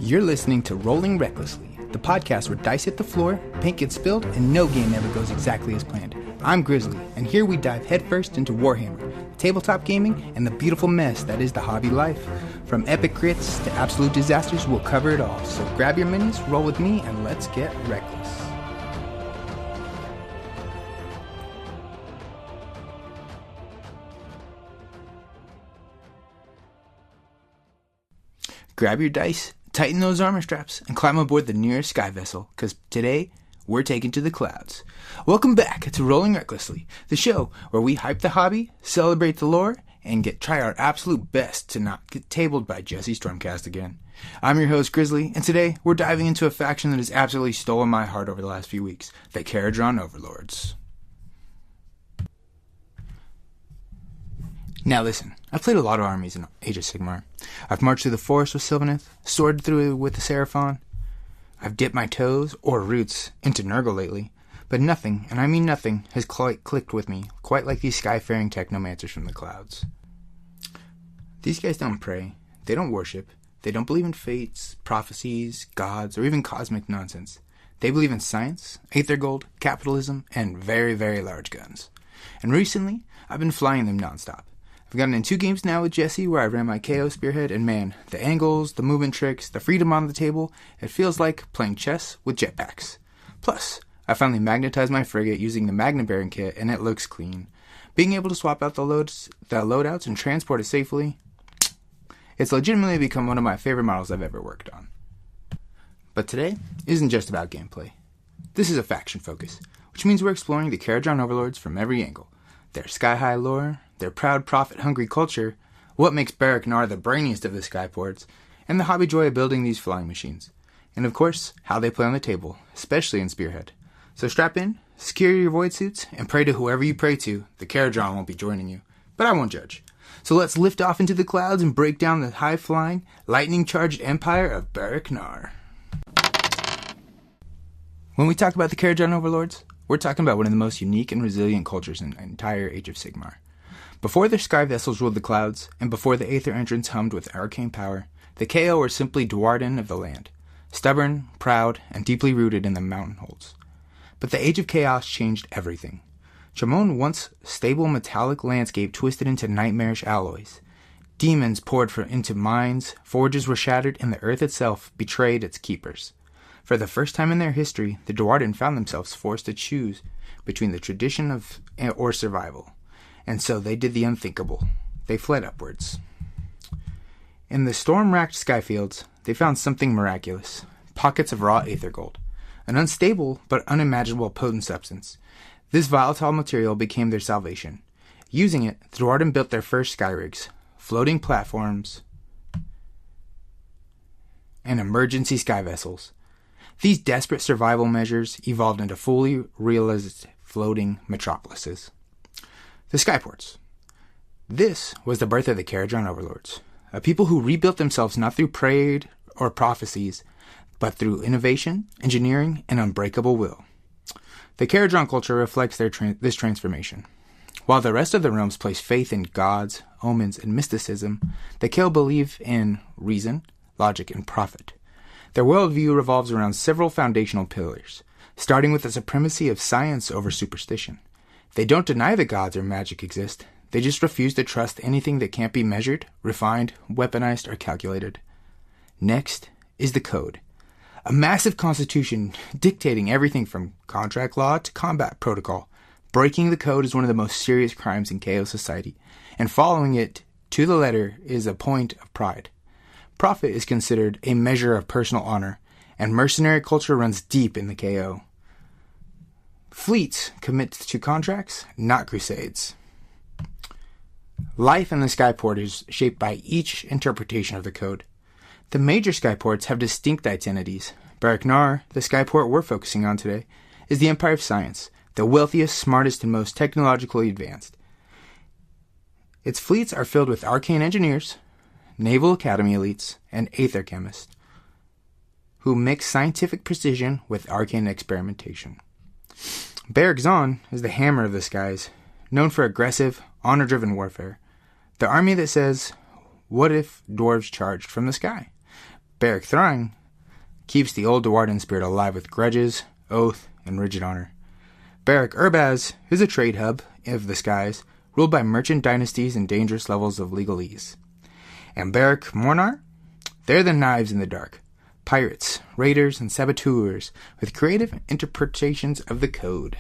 You're listening to Rolling Recklessly, the podcast where dice hit the floor, paint gets spilled, and no game ever goes exactly as planned. I'm Grizzly, and here we dive headfirst into Warhammer, tabletop gaming, and the beautiful mess that is the hobby life. From epic crits to absolute disasters, we'll cover it all. So grab your minis, roll with me, and let's get reckless. Grab your dice, tighten those armor straps, and climb aboard the nearest Skyvessel, because today, we're taken to the clouds. Welcome back to Rolling Recklessly, the show where we hype the hobby, celebrate the lore, and try our absolute best to not get tabled by Jesse Stormcast again. I'm your host, Grizzly, and today, we're diving into a faction that has absolutely stolen my heart over the last few weeks, the Kharadron Overlords. Now listen, I've played a lot of armies in Age of Sigmar. I've marched through the forest with Sylvaneth, soared through it with the Seraphon. I've dipped my toes, or roots, into Nurgle lately. But nothing, and I mean nothing, has quite clicked with me, quite like these sky-faring technomancers from the clouds. These guys don't pray, they don't worship, they don't believe in fates, prophecies, gods, or even cosmic nonsense. They believe in science, aether gold, capitalism, and very, very large guns. And recently, I've been flying them nonstop. I've gotten in 2 games now with Jesse where I ran my KO spearhead, and man, the angles, the movement tricks, the freedom on the table, it feels like playing chess with jetpacks. Plus, I finally magnetized my frigate using the Magna Baron kit, and it looks clean. Being able to swap out the loadouts and transport it safely, it's legitimately become one of my favorite models I've ever worked on. But today isn't just about gameplay. This is a faction focus, which means we're exploring the Kharadron Overlords from every angle. Their sky-high lore, their proud profit-hungry culture, what makes Barak-Nar the brainiest of the skyports, and the hobby joy of building these flying machines. And of course, how they play on the table, especially in Spearhead. So strap in, secure your void suits, and pray to whoever you pray to. The Kharadron won't be joining you, but I won't judge. So let's lift off into the clouds and break down the high-flying, lightning-charged empire of Barak-Nar. When we talk about the Kharadron Overlords, we're talking about one of the most unique and resilient cultures in the entire Age of Sigmar. Before their Skyvessels ruled the clouds, and before the Aether entrance hummed with arcane power, the KO were simply duardin of the land, stubborn, proud, and deeply rooted in the mountain holds. But the Age of Chaos changed everything. Chamon's once stable metallic landscape twisted into nightmarish alloys. Demons poured into mines, forges were shattered, and the earth itself betrayed its keepers. For the first time in their history, the duardin found themselves forced to choose between the tradition or survival. And so they did the unthinkable. They fled upwards. In the storm-racked skyfields, they found something miraculous. Pockets of raw aether gold. An unstable but unimaginable potent substance. This volatile material became their salvation. Using it, the duardin built their first skyrigs, floating platforms, and emergency skyvessels. These desperate survival measures evolved into fully realized floating metropolises. The Skyports. This was the birth of the Kharadron Overlords, a people who rebuilt themselves not through parade or prophecies, but through innovation, engineering, and unbreakable will. The Kharadron culture reflects this transformation. While the rest of the realms place faith in gods, omens, and mysticism, the Khel believe in reason, logic, and profit. Their worldview revolves around several foundational pillars, starting with the supremacy of science over superstition. They don't deny that gods or magic exist, they just refuse to trust anything that can't be measured, refined, weaponized, or calculated. Next is the Code, a massive constitution dictating everything from contract law to combat protocol. Breaking the Code is one of the most serious crimes in KO society, and following it to the letter is a point of pride. Profit is considered a measure of personal honor, and mercenary culture runs deep in the KO. Fleets commit to contracts, not crusades. Life in the Skyport is shaped by each interpretation of the Code. The major Skyports have distinct identities. Barak-Nar, the Skyport we're focusing on today, is the Empire of Science, the wealthiest, smartest, and most technologically advanced. Its fleets are filled with arcane engineers, Naval Academy elites, and aether chemists, who mix scientific precision with arcane experimentation. Barak-Nar is the hammer of the skies, known for aggressive, honor-driven warfare. The army that says, what if dwarves charged from the sky? Barak-Nar keeps the old duardin spirit alive with grudges, oath, and rigid honor. Barak-Nar is a trade hub of the skies, ruled by merchant dynasties and dangerous levels of legalese. And Barak-Nar? They're the knives in the dark. Pirates, raiders, and saboteurs with creative interpretations of the code.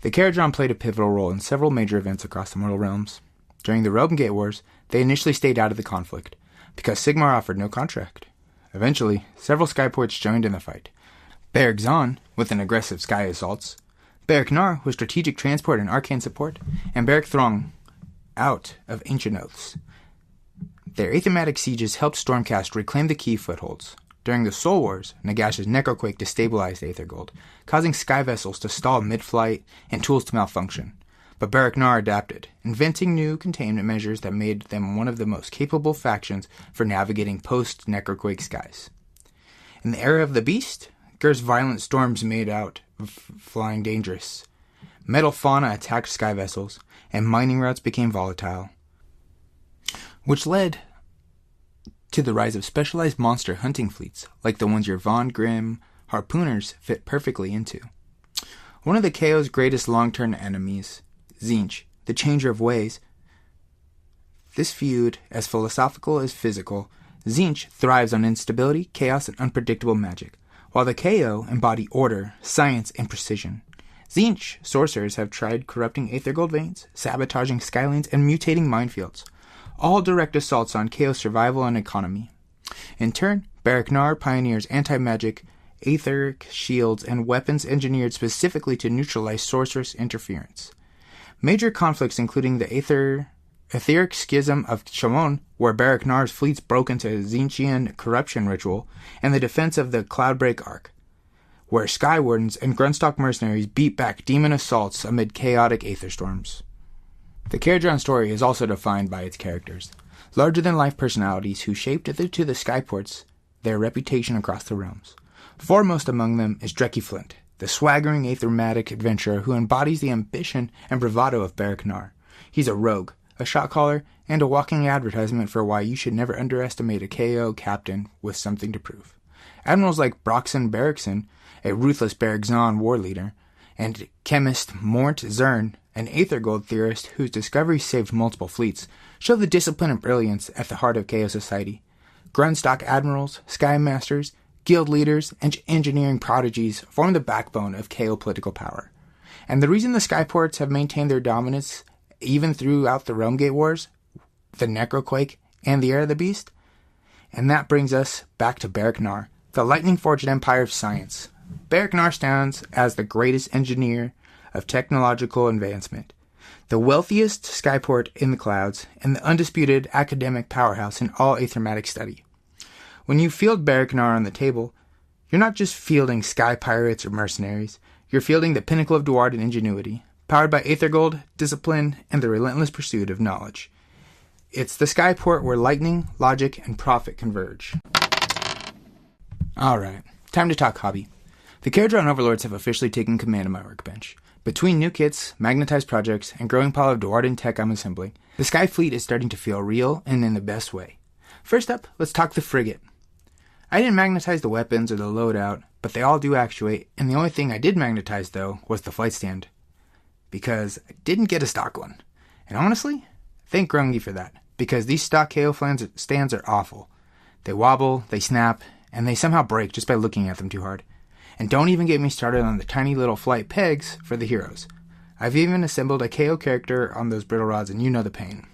The Kharadron played a pivotal role in several major events across the mortal realms. During the Realm Gate Wars, they initially stayed out of the conflict, because Sigmar offered no contract. Eventually, several skyports joined in the fight. Brokk Grungsson, with an aggressive sky assaults, Barak-Nar with strategic transport and arcane support, and Barak-Throng out of ancient oaths. Their aethermatic sieges helped Stormcast reclaim the key footholds. During the Soul Wars, Nagash's Necroquake destabilized Aethergold, causing Skyvessels to stall mid-flight and tools to malfunction. But Barak-Nar adapted, inventing new containment measures that made them one of the most capable factions for navigating post-Necroquake skies. In the era of the Beast, Gur's violent storms made out of flying dangerous. Metal fauna attacked Skyvessels, and mining routes became volatile, which led to the rise of specialized monster hunting fleets, like the ones your Von Grimharrpooners fit perfectly into. One of the KO's greatest long-term enemies, Tzeentch, the Changer of Ways. This feud, as philosophical as physical, Tzeentch thrives on instability, chaos, and unpredictable magic, while the KO embody order, science, and precision. Tzeentch sorcerers have tried corrupting Aethergold veins, sabotaging skylanes, and mutating minefields, all direct assaults on KO's survival and economy. In turn, Barak-Nar pioneers anti-magic, etheric shields, and weapons engineered specifically to neutralize sorceress interference. Major conflicts including the etheric schism of Shamon, where Barak-Nar's fleets broke into Tzeentchian corruption ritual, and the defense of the Cloudbreak Arc, where Skywardens and Grundstok mercenaries beat back demon assaults amid chaotic aether storms. The Kharadron story is also defined by its characters, larger-than-life personalities who shaped to the Skyports their reputation across the realms. Foremost among them is Drekki Flynt, the swaggering aethermatic adventurer who embodies the ambition and bravado of Barak-Nar. He's a rogue, a shot-caller, and a walking advertisement for why you should never underestimate a KO captain with something to prove. Admirals like Broxon Barrickson, a ruthless Barak-Zon war leader, and chemist Mort Zern, an Aethergold theorist whose discovery saved multiple fleets, show the discipline and brilliance at the heart of KO society. Grundstok admirals, sky masters, guild leaders, and engineering prodigies form the backbone of KO political power. And the reason the Skyports have maintained their dominance even throughout the Realm Gate Wars, the Necroquake, and the Era of the Beast? And that brings us back to Barak-Nar, the lightning-forged empire of science. Barak-Nar stands as the greatest engineer of technological advancement, the wealthiest skyport in the clouds, and the undisputed academic powerhouse in all aethermatic study. When you field Barak-Nar on the table, you're not just fielding sky pirates or mercenaries, you're fielding the pinnacle of duardin ingenuity, powered by Aethergold, discipline, and the relentless pursuit of knowledge. It's the skyport where lightning, logic, and profit converge. Alright, time to talk hobby. The Kharadron Overlords have officially taken command of my workbench. Between new kits, magnetized projects, and growing pile of duardin tech I'm assembling, the Sky Fleet is starting to feel real and in the best way. First up, let's talk the Frigate. I didn't magnetize the weapons or the loadout, but they all do actuate, and the only thing I did magnetize, though, was the flight stand. Because I didn't get a stock one. And honestly, thank Grungy for that, because these stock KO stands are awful. They wobble, they snap, and they somehow break just by looking at them too hard. And don't even get me started on the tiny little flight pegs for the heroes. I've even assembled a KO character on those brittle rods, and you know the pain.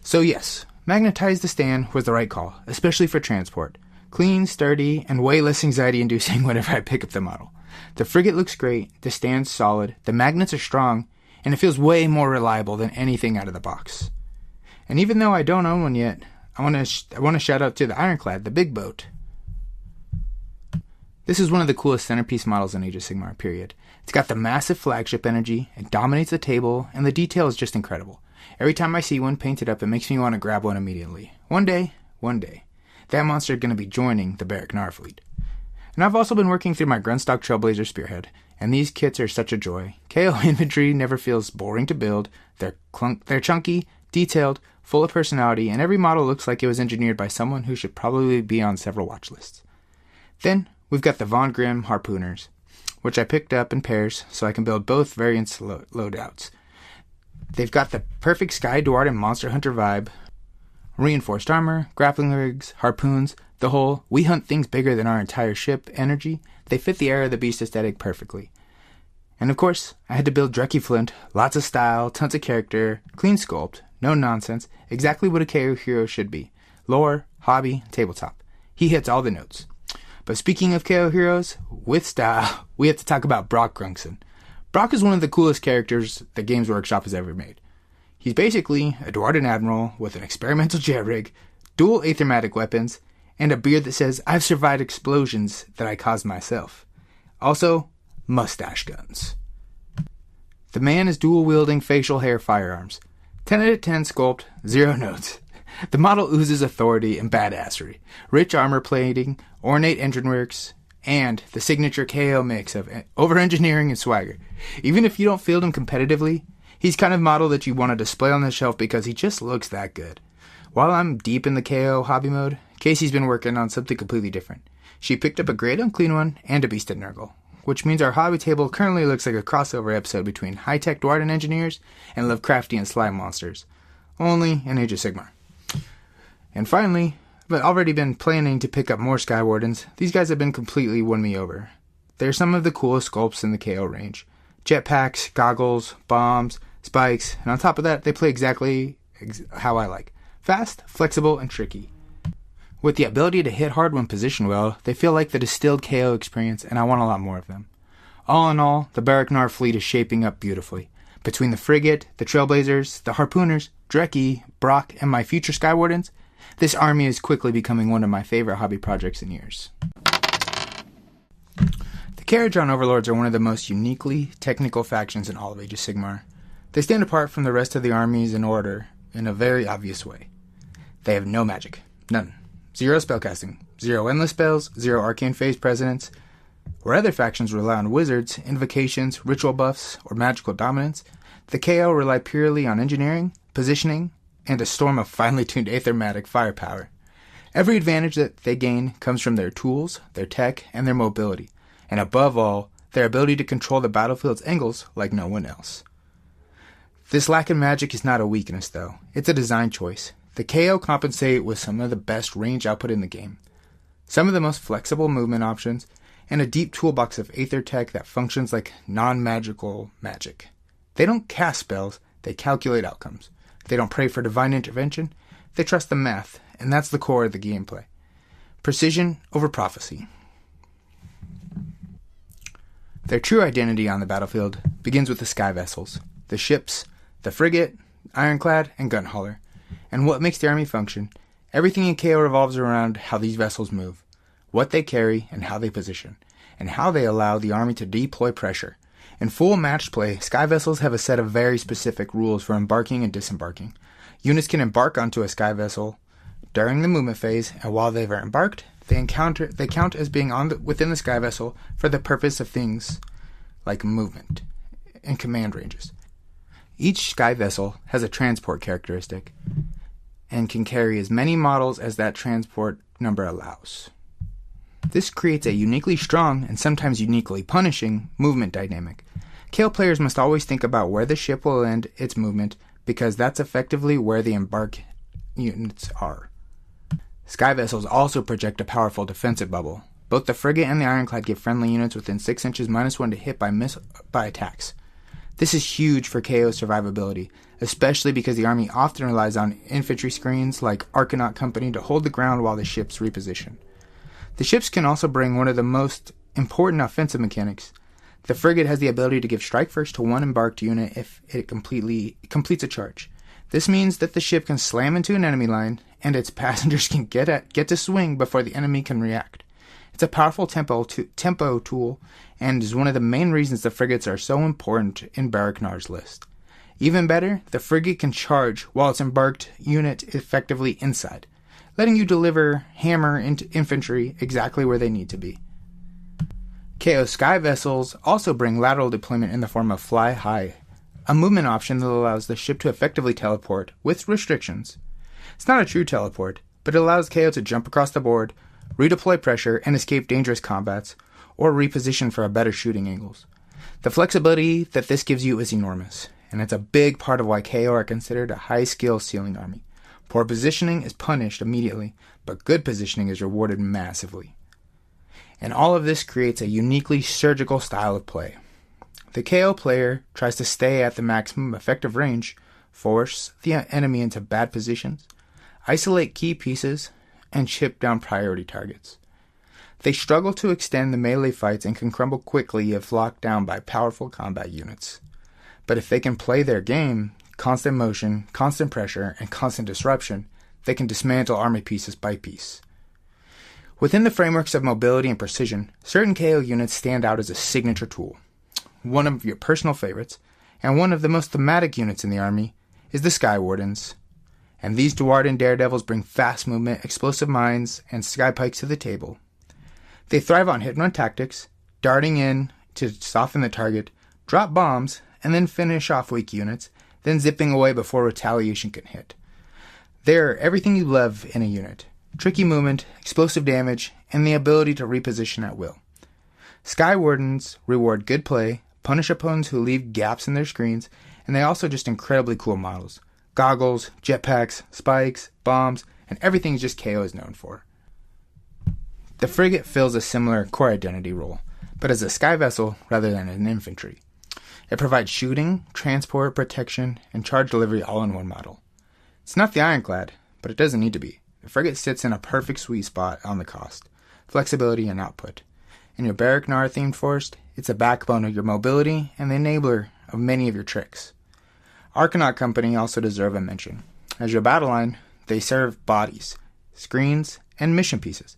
So yes, magnetize the stand was the right call, especially for transport. Clean, sturdy, and way less anxiety-inducing whenever I pick up the model. The Frigate looks great, the stand's solid, the magnets are strong, and it feels way more reliable than anything out of the box. And even though I don't own one yet, I want to shout out to the Ironclad, the big boat. This is one of the coolest centerpiece models in Age of Sigmar, period. It's got the massive flagship energy, it dominates the table, and the detail is just incredible. Every time I see one painted up, it makes me want to grab one immediately. One day, that monster is going to be joining the Barak-Nar fleet. And I've also been working through my Grundstok Trailblazer Spearhead, and these kits are such a joy. KO inventory never feels boring to build, they're chunky, detailed, full of personality, and every model looks like it was engineered by someone who should probably be on several watch lists. Then we've got the Von Grimharrpooners, which I picked up in pairs so I can build both variants loadouts. They've got the perfect Sky Duardin Monster Hunter vibe, reinforced armor, grappling rigs, harpoons, the whole we hunt things bigger than our entire ship energy. They fit the era of the beast aesthetic perfectly. And of course, I had to build Drekki Flynt, lots of style, tons of character, clean sculpt, no nonsense, exactly what a KO hero should be. Lore, hobby, tabletop. He hits all the notes. But speaking of KO heroes, with style, we have to talk about Brokk Grungsson. Brokk is one of the coolest characters that Games Workshop has ever made. He's basically a duardin admiral with an experimental jet rig, dual aethermatic weapons, and a beard that says, "I've survived explosions that I caused myself." Also, mustache guns. The man is dual-wielding facial hair firearms. 10 out of 10 sculpt, 0 notes. The model oozes authority and badassery, rich armor plating, ornate endrinrigs, and the signature KO mix of over-engineering and swagger. Even if you don't field him competitively, he's kind of model that you want to display on the shelf because he just looks that good. While I'm deep in the KO hobby mode, Casey's been working on something completely different. She picked up a great unclean one and a beast at Nurgle, which means our hobby table currently looks like a crossover episode between high-tech duardin engineers and Lovecraftian slime monsters, only in Age of Sigmar. And finally, I've already been planning to pick up more Skywardens. These guys have been completely won me over. They're some of the coolest sculpts in the KO range. Jetpacks, goggles, bombs, spikes, and on top of that, they play exactly how I like. Fast, flexible, and tricky. With the ability to hit hard when positioned well, they feel like the distilled KO experience, and I want a lot more of them. All in all, the Barak-Nar fleet is shaping up beautifully. Between the Frigate, the Trailblazers, the Harpooners, Drekki, Brokk, and my future Skywardens, this army is quickly becoming one of my favorite hobby projects in years. The Kharadron Overlords are one of the most uniquely technical factions in all of Age of Sigmar. They stand apart from the rest of the armies in order in a very obvious way. They have no magic. None. 0 spellcasting. 0 endless spells. 0 arcane phase presence. Where other factions rely on wizards, invocations, ritual buffs, or magical dominance, the KO rely purely on engineering, positioning, and a storm of finely tuned aethermatic firepower. Every advantage that they gain comes from their tools, their tech, and their mobility, and above all, their ability to control the battlefield's angles like no one else. This lack of magic is not a weakness, though. It's a design choice. The KO compensate with some of the best range output in the game, some of the most flexible movement options, and a deep toolbox of aether tech that functions like non-magical magic. They don't cast spells, they calculate outcomes. They don't pray for divine intervention, they trust the math, and that's the core of the gameplay. Precision over prophecy. Their true identity on the battlefield begins with the Skyvessels, the ships, the Frigate, Ironclad, and Gunhauler. And what makes the army function? Everything in KO revolves around how these vessels move, what they carry, and how they position, and how they allow the army to deploy pressure. In full match play, Skyvessels have a set of very specific rules for embarking and disembarking. Units can embark onto a Skyvessel during the movement phase, and while they are embarked, they count as being within the Skyvessel for the purpose of things like movement and command ranges. Each Skyvessel has a transport characteristic and can carry as many models as that transport number allows. This creates a uniquely strong and sometimes uniquely punishing movement dynamic. KO players must always think about where the ship will end its movement because that's effectively where the embark units are. Skyvessels also project a powerful defensive bubble. Both the Frigate and the Ironclad give friendly units within 6 inches -1 to hit by attacks. This is huge for KO survivability, especially because the army often relies on infantry screens like Arcanaut Company to hold the ground while the ships reposition. The ships can also bring one of the most important offensive mechanics. The Frigate has the ability to give strike first to one embarked unit if it completes a charge. This means that the ship can slam into an enemy line, and its passengers can get to swing before the enemy can react. It's a powerful tempo tool, and is one of the main reasons the Frigates are so important in Barak-Nar's list. Even better, the Frigate can charge while its embarked unit is effectively inside, letting you deliver hammer into infantry exactly where they need to be. KO Skyvessels also bring lateral deployment in the form of Fly High, a movement option that allows the ship to effectively teleport with restrictions. It's not a true teleport, but it allows KO to jump across the board, redeploy pressure and escape dangerous combats, or reposition for a better shooting angles. The flexibility that this gives you is enormous, and it's a big part of why KO are considered a high-skill ceiling army. Poor positioning is punished immediately, but good positioning is rewarded massively. And all of this creates a uniquely surgical style of play. The KO player tries to stay at the maximum effective range, force the enemy into bad positions, isolate key pieces, and chip down priority targets. They struggle to extend the melee fights and can crumble quickly if locked down by powerful combat units. But if they can play their game, constant motion, constant pressure, and constant disruption, they can dismantle army pieces by piece. Within the frameworks of mobility and precision, certain KO units stand out as a signature tool. One of your personal favorites, and one of the most thematic units in the army, is the Skywardens. And these duardin daredevils bring fast movement, explosive mines, and sky pikes to the table. They thrive on hit-and-run tactics, darting in to soften the target, drop bombs, and then finish off weak units, then zipping away before retaliation can hit. They're everything you love in a unit. Tricky movement, explosive damage, and the ability to reposition at will. Skywardens reward good play, punish opponents who leave gaps in their screens, and they also just incredibly cool models. Goggles, jetpacks, spikes, bombs, and everything just KO is known for. The Frigate fills a similar core identity role, but as a Skyvessel rather than an infantry. It provides shooting, transport, protection, and charge delivery all in one model. It's not the Ironclad, but it doesn't need to be. The Frigate sits in a perfect sweet spot on the cost, flexibility, and output. In your Barak-Nar themed force, it's the backbone of your mobility and the enabler of many of your tricks. Arcanaut Company also deserve a mention. As your battle line, they serve bodies, screens, and mission pieces.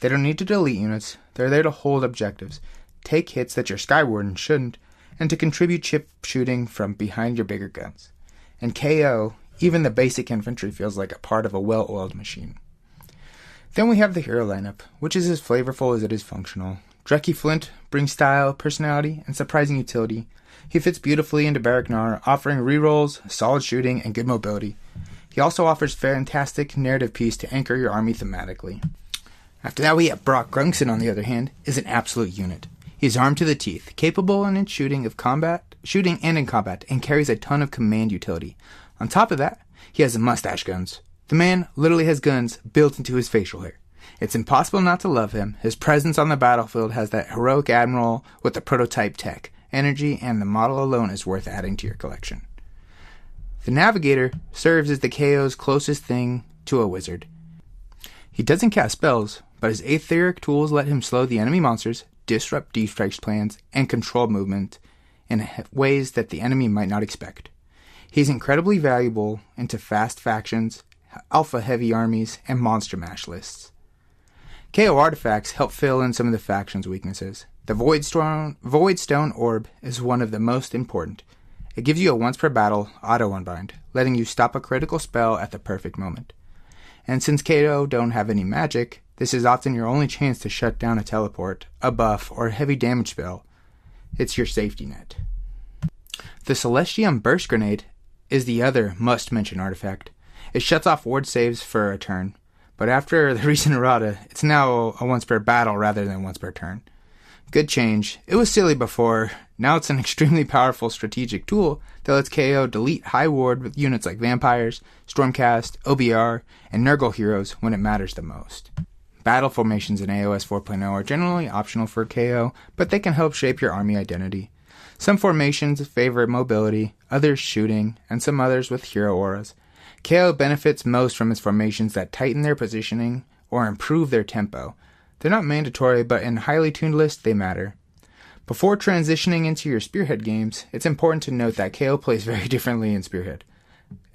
They don't need to delete units, they're there to hold objectives, take hits that your Skywarden shouldn't, and to contribute chip shooting from behind your bigger guns. In KO, even the basic infantry feels like a part of a well-oiled machine. Then we have the hero lineup, which is as flavorful as it is functional. Drekki Flynt brings style, personality, and surprising utility. He fits beautifully into Barak-Nar, offering rerolls, solid shooting, and good mobility. He also offers fantastic narrative piece to anchor your army thematically. After that, we have Brokk Grungsson, on the other hand, is an absolute unit. He is armed to the teeth, capable in shooting and in combat, and carries a ton of command utility. On top of that, he has mustache guns. The man literally has guns built into his facial hair. It's impossible not to love him. His presence on the battlefield has that heroic admiral with the prototype tech, energy, and the model alone is worth adding to your collection. The Navigator serves as the KO's closest thing to a wizard. He doesn't cast spells, but his etheric tools let him slow the enemy monsters, disrupt D-Strike's plans, and control movement in ways that the enemy might not expect. He's incredibly valuable into fast factions, alpha-heavy armies, and monster mash lists. KO artifacts help fill in some of the faction's weaknesses. The Voidstone orb is one of the most important. It gives you a once-per-battle auto-unbind, letting you stop a critical spell at the perfect moment. And since KO don't have any magic, this is often your only chance to shut down a teleport, a buff, or a heavy damage spell. It's your safety net. The Celestium Burst Grenade is the other must-mention artifact. It shuts off ward saves for a turn, but after the recent errata, it's now a once-per-battle rather than once-per-turn. Good change. It was silly before. Now it's an extremely powerful strategic tool that lets KO delete high ward with units like vampires, Stormcast, OBR, and Nurgle heroes when it matters the most. Battle formations in AOS 4.0 are generally optional for KO, but they can help shape your army identity. Some formations favor mobility, others shooting, and some others with hero auras. KO benefits most from its formations that tighten their positioning or improve their tempo. They're not mandatory, but in highly tuned lists, they matter. Before transitioning into your Spearhead games, it's important to note that KO plays very differently in Spearhead.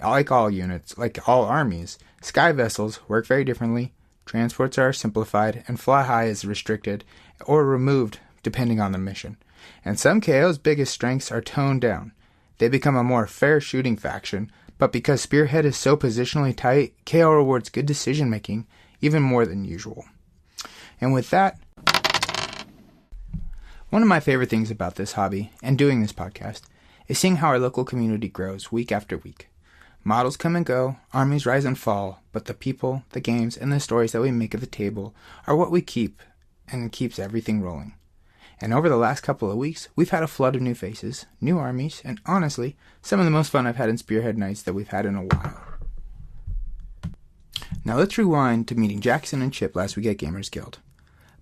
Like all units, like all armies, Skyvessels work very differently, transports are simplified, and fly high is restricted or removed depending on the mission. And some KO's biggest strengths are toned down. They become a more fair shooting faction, but because Spearhead is so positionally tight, KO rewards good decision making, even more than usual. And with that, one of my favorite things about this hobby and doing this podcast is seeing how our local community grows week after week. Models come and go, armies rise and fall, but the people, the games, and the stories that we make at the table are what we keep, and keeps everything rolling. And over the last couple of weeks, we've had a flood of new faces, new armies, and honestly, some of the most fun I've had in Spearhead nights that we've had in a while. Now let's rewind to meeting Jackson and Chip last week at Gamers Guild.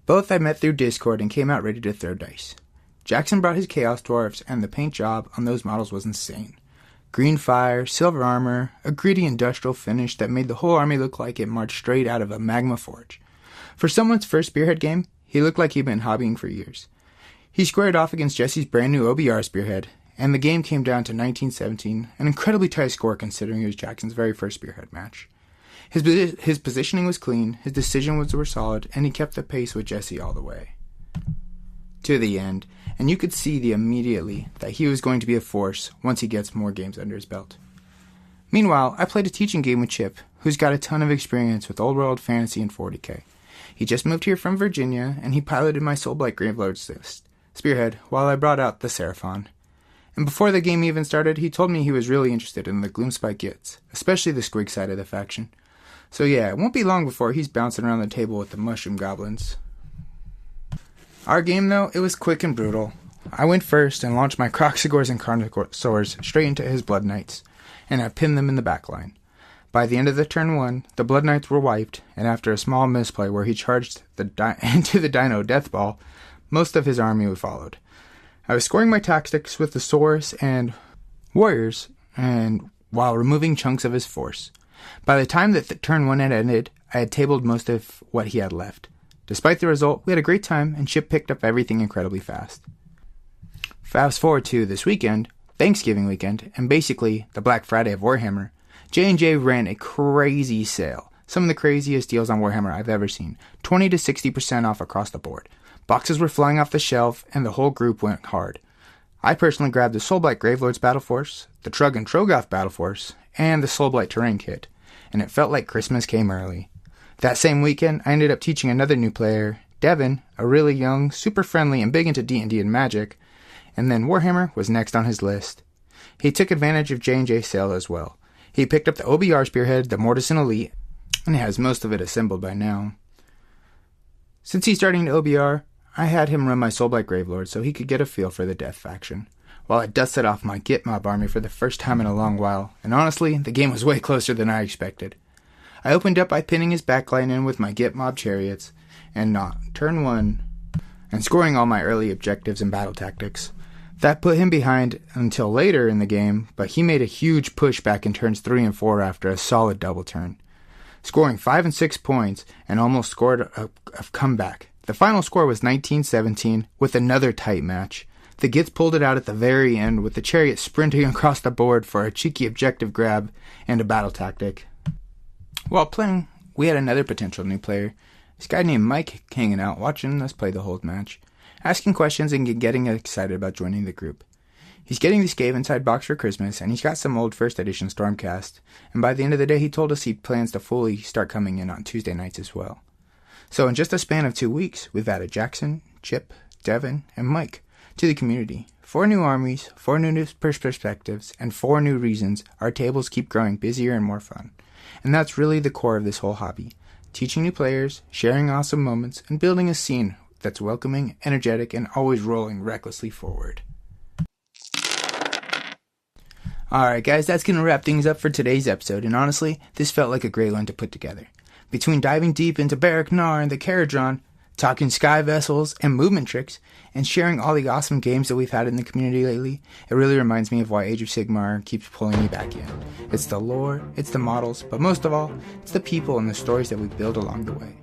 Both I met through Discord and came out ready to throw dice. Jackson brought his Chaos Dwarfs, and the paint job on those models was insane. Green fire, silver armor, a gritty industrial finish that made the whole army look like it marched straight out of a magma forge. For someone's first Spearhead game, he looked like he'd been hobbying for years. He squared off against Jesse's brand new OBR Spearhead, and the game came down to 19-17, an incredibly tight score considering it was Jackson's very first Spearhead match. His positioning was clean, his decisions were solid, and he kept the pace with Jesse all the way. To the end, and you could see immediately that he was going to be a force once he gets more games under his belt. Meanwhile, I played a teaching game with Chip, who's got a ton of experience with old world fantasy and 40k. He just moved here from Virginia, and he piloted my Soulblight Gravelords Spearhead while I brought out the Seraphon. And before the game even started, he told me he was really interested in the Gloomspike Gits, especially the Squig side of the faction. So yeah, it won't be long before he's bouncing around the table with the Mushroom Goblins. Our game, though, it was quick and brutal. I went first and launched my Croxigors and Carnosaurs straight into his Blood Knights, and I pinned them in the back line. By the end of the turn 1, the Blood Knights were wiped, and after a small misplay where he charged into the Dino Death Ball, most of his army followed. I was scoring my tactics with the Saurus and Warriors, and while removing chunks of his force. By the time that the turn 1 had ended, I had tabled most of what he had left. Despite the result, we had a great time, and Chip picked up everything incredibly fast. Fast forward to this weekend, Thanksgiving weekend, and basically the Black Friday of Warhammer, J&J ran a crazy sale. Some of the craziest deals on Warhammer I've ever seen. 20 to 60% off across the board. Boxes were flying off the shelf, and the whole group went hard. I personally grabbed the Soulblight Gravelords Battle Force, the Trugg and Trogoth Battle Force, and the Soulblight Terrain Kit, and it felt like Christmas came early. That same weekend, I ended up teaching another new player, Devin, a really young, super friendly, and big into D&D and Magic, and then Warhammer was next on his list. He took advantage of J&J's sale as well. He picked up the OBR Spearhead, the Mortison Elite, and has most of it assembled by now. Since he's starting to OBR, I had him run my Soulblight Gravelord so he could get a feel for the Death faction, while I dusted off my Git Mob army for the first time in a long while, and honestly, the game was way closer than I expected. I opened up by pinning his backline in with my Git Mob chariots, and not turn 1, and scoring all my early objectives and battle tactics. That put him behind until later in the game, but he made a huge push back in turns 3 and 4 after a solid double turn, scoring 5 and 6 points and almost scored a comeback. The final score was 19-17 with another tight match. The Gits pulled it out at the very end with the chariot sprinting across the board for a cheeky objective grab and a battle tactic. While playing, we had another potential new player, this guy named Mike, hanging out watching us play the whole match, asking questions and getting excited about joining the group. He's getting the Skaven Inside box for Christmas, and he's got some old 1st edition Stormcast, and by the end of the day he told us he plans to fully start coming in on Tuesday nights as well. So in just a span of 2 weeks, we've added Jackson, Chip, Devin, and Mike to the community. 4 new armies, 4 new perspectives, and 4 new reasons our tables keep growing busier and more fun. And that's really the core of this whole hobby. Teaching new players, sharing awesome moments, and building a scene that's welcoming, energetic, and always rolling recklessly forward. Alright guys, that's going to wrap things up for today's episode, and honestly, this felt like a great one to put together. Between diving deep into Barak-Nar and the Kharadron, talking Skyvessels and movement tricks, and sharing all the awesome games that we've had in the community lately, it really reminds me of why Age of Sigmar keeps pulling me back in. It's the lore, it's the models, but most of all, it's the people and the stories that we build along the way.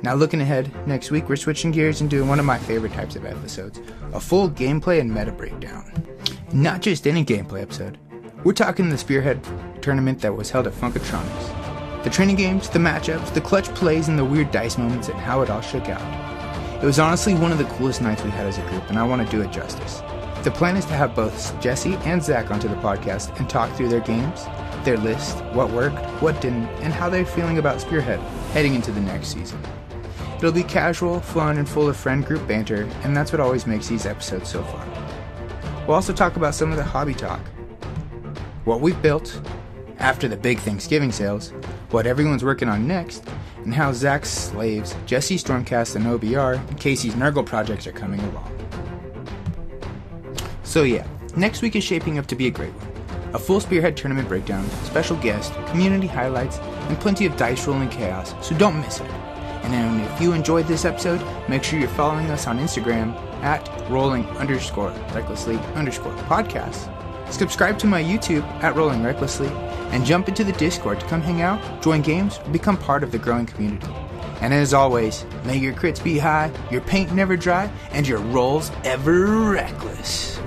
Now looking ahead, next week we're switching gears and doing one of my favorite types of episodes, a full gameplay and meta breakdown. Not just any gameplay episode. We're talking the Spearhead tournament that was held at Funkatronics. The training games, the matchups, the clutch plays, and the weird dice moments and how it all shook out. It was honestly one of the coolest nights we had as a group, and I want to do it justice. The plan is to have both Jesse and Zach onto the podcast and talk through their games, their list, what worked, what didn't, and how they're feeling about Spearhead heading into the next season. It'll be casual, fun, and full of friend group banter, and that's what always makes these episodes so fun. We'll also talk about some of the hobby talk, what we've built, after the big Thanksgiving sales, what everyone's working on next, and how Zach's slaves, Jesse Stormcast and OBR, and Casey's Nurgle projects are coming along. So yeah, next week is shaping up to be a great one. A full Spearhead tournament breakdown, special guest, community highlights, and plenty of dice rolling chaos, so don't miss it. And if you enjoyed this episode, make sure you're following us on Instagram at rolling_recklessly_podcast. Subscribe to my YouTube at Rolling Recklessly, and jump into the Discord to come hang out, join games, or become part of the growing community. And as always, may your crits be high, your paint never dry, and your rolls ever reckless.